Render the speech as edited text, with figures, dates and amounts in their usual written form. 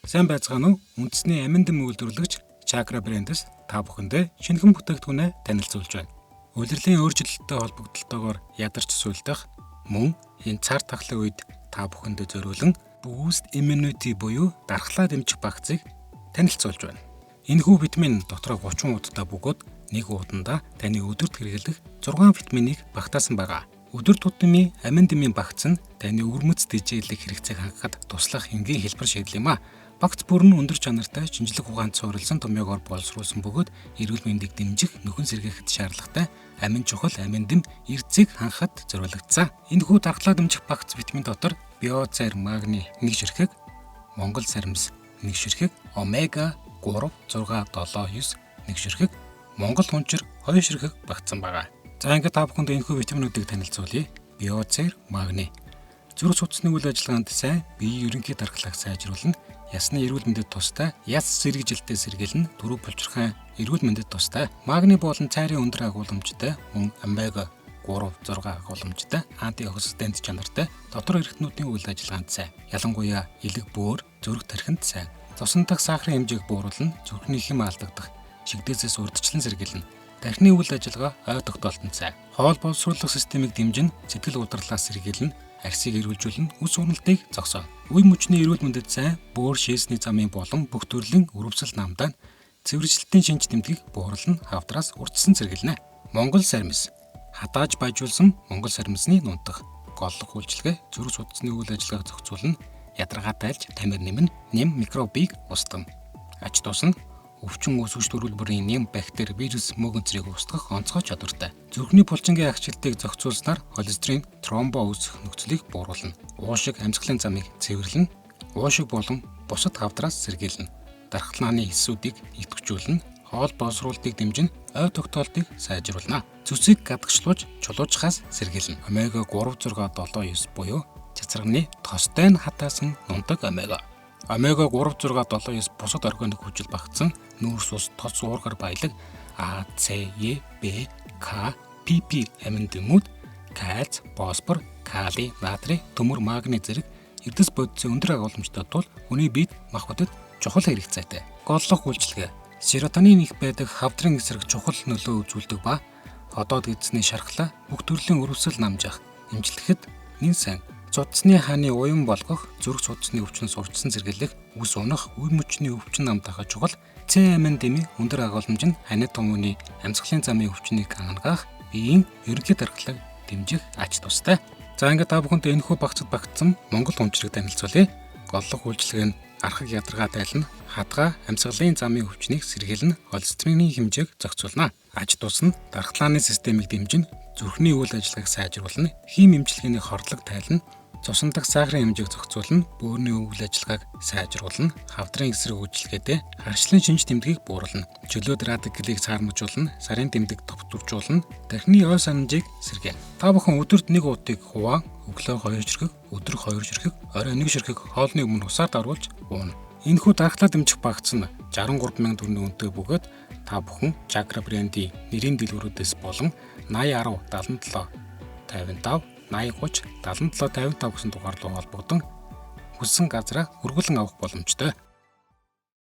Сайн байцгаана уу? Үндэсний амин дэм үйлдвэрлэгч Chakra брэндээс та бүхэндээ шинэхэн бүтээгдэхүүнээ танилцуулж байна. Улирлын өөрчлөлттэй холбогдлолтойгоор ядарч сүйлдэх мөн энэ цар тахлын үед та бүхэндээ зориулан Boost Immunity буюу дархлаа дэмжих багцыг танилцуулж байна. Энэхүү витамин дотроо 30 удаа бөгөөд нэг удандаа таны өдөрт хэрэглэх 6 витаминыг багтаасан байгаа. Өдөр тутмын амин дэмийн багц нь таны өвөрмөц дижээлэх хэрэгцээг хангахад туслах энгийн хэлбэр шийдэл юм а. Багц бүр нь өндөр чанартай шинжлэх ухаанд суурилсан томьёогоор боловсруулсан бөгөөд эрүүл мэндийг дэмжих нөхөн сэргээхэд шаардлагатай амин чухал амин дэм эрдэсийг хангахад зориулагдсан. Энэхүү дархлаа дэмжих багц витамин дотор биоцайр магний 1 ширхэг, монгол саримс 1 ширхэг, омега 3, 6, 7, 9 1 ширхэг, монгол хунчир 2 ширхэг багтсан байгаа. За ингээд та бүхэнд энэхүү витаминуудыг танилцуулъя. Биоцайр магний зүрх судасны үйл ажиллагаанд сайн, биеийн ерөнхий дархлааг сайжруулна, ясны эрүүл мэндэд тустай, яс сэргэжилтэд сэргийлнэ, дөрөв булчирхайн эрүүл мэндэд тустай, магний болон цайрын өндөр агуулмжтай, мөн омега 3, 6 агуулмжтай, антиоксидант чанартай, дотор эргэтнүүдийн үйл ажиллагаанд сайн. Ялангуяа элэг бөөр, зүрх тархинд сайн. Цусан дахь сахарын хэмжээг бууруулна, зүрхний хэм алдагдах, шигдээсээс урьдчилан сэргийлнэ. Тархины үйл ажиллагаа ой тогтоолтод сайн. Хоол боловсруулах системийг дэмжин, сэтгэл удирлаас сэргийлнэ, арсыг эргүүлжүүлнэ, үс уналтыг зогсооно. Үе мөчний эрүүл мэндэд сайн, бөөр шээсний замын болон бүх төрлийн өрөвсөл намдаан, цэвэржилтийн шинж тэмдгийг бууруулна, хавдраас урьдчилан сэргийлнэ. Монгол саримс хатааж баяжуулсан монгол саримсны нунтах, голлох үйлчилгээ, зүрх судасны үйл ажиллагааг зохицуулна, ядаргаа тайлж, тамир нэмнэ, нэм микробыг устгана. Ач тус нь өвчин үүсгэж төрүүлбэрийн нэм бактери, вирус, мөөгөнцрийг устгах онцгой чадвартай. Зүрхний булчингийн агшилтыг зохицуулснаар холестерин, тромбо үүсэх нөхцөлийг бууруулна. Уушиг амьсгалын замыг цэвэрлэнэ. Уушиг болон бусад хавдраас сэргийлнэ. Дархлааны эсүүдийг идэвхжүүлнэ. Хоол боловсруулалтыг дэмжин, ой тогтоолтыг сайжруулна. Зүсийг гадагшлуулж, чулуужхаас сэргийлнэ. Омега 3, 6, 7, 9 буюу цацрагны тостой нь хатаасан нунтаг омега. Омега 3, 6, 7, 9 бусад органик хүчил багтсан нүүрс ус, тоц уургар баялаг А, С, Е, Б, К, ПП амин дэмүүд, кальц, фосфор, калий, натрий, төмөр, магний зэрэг эрдэс бодисын өндөр агуулмжтай тул хүний биед махбодод чухал хэрэгцээтэй. Голлох үйлчилгээ. Серотонин их байдаг хавдрын эсрэг чухал нөлөө үзүүлдэг ба ходоод эзний шархлаа бүх төрлийн өрөвсөл намжих, эмчлэхэд нэн сайн. Судасны хааны уян болгох, зүрх судасны өвчин сурчсан сэргийлэх, үс унах, үе мөчний өвчин намтахад чухал С амин дэмий өндөр агуулмж нь ханиад хүмүүний амьсгалын замын өвчнийг хангах, биеийн ерөнхий дархлааг дэмжих ач тустай. За ингээд та бүхэнд энэхүү багцад багтсан монгол хунчрыг танилцуулъя. Голлох үйлчилгээ нь архаг ядаргаа тайлна, хадгаа амьсгалын замын өвчнийг сэргийлнэ, холестерины хэмжээг зохицуулна. Ач тус нь дархлааны системийг дэмжин, зүрхний үйл ажиллагааг сайжруулна, хим эмчилгээний хордлого тайлна, цусан дахь сахарын хэмжээг зохицуулна, бөөрийн үйл ажиллагааг сайжруулна, хавдрын эсрэг үйлчилгээтэй харшлын шинж тэмдгийг бууруулна, чөлөөт радикалыг цаармжуулна, сарын тэмдэг товтуржуулна, тархины ой санамжийг сэргээнэ. Та бүхэн өдөрт 1 удыг хуваан, өглөө 2 ширхэг, өдрөх 2 ширхэг, орой 1 ширхэг хоолны өмнө усаар даруулж ууна. Энэхүү дархлаа дэмжих багц нь 63,000 төгрөгийн үнэтэй бөгөөд та бүхэн Chakra брендийн нэрийн дэлгүүрүүдээс болон 8010 77 55 8030 77 55 гэсэн дугаар руу холбогдсон хүссэн газраа хүргэлэн авах боломжтой.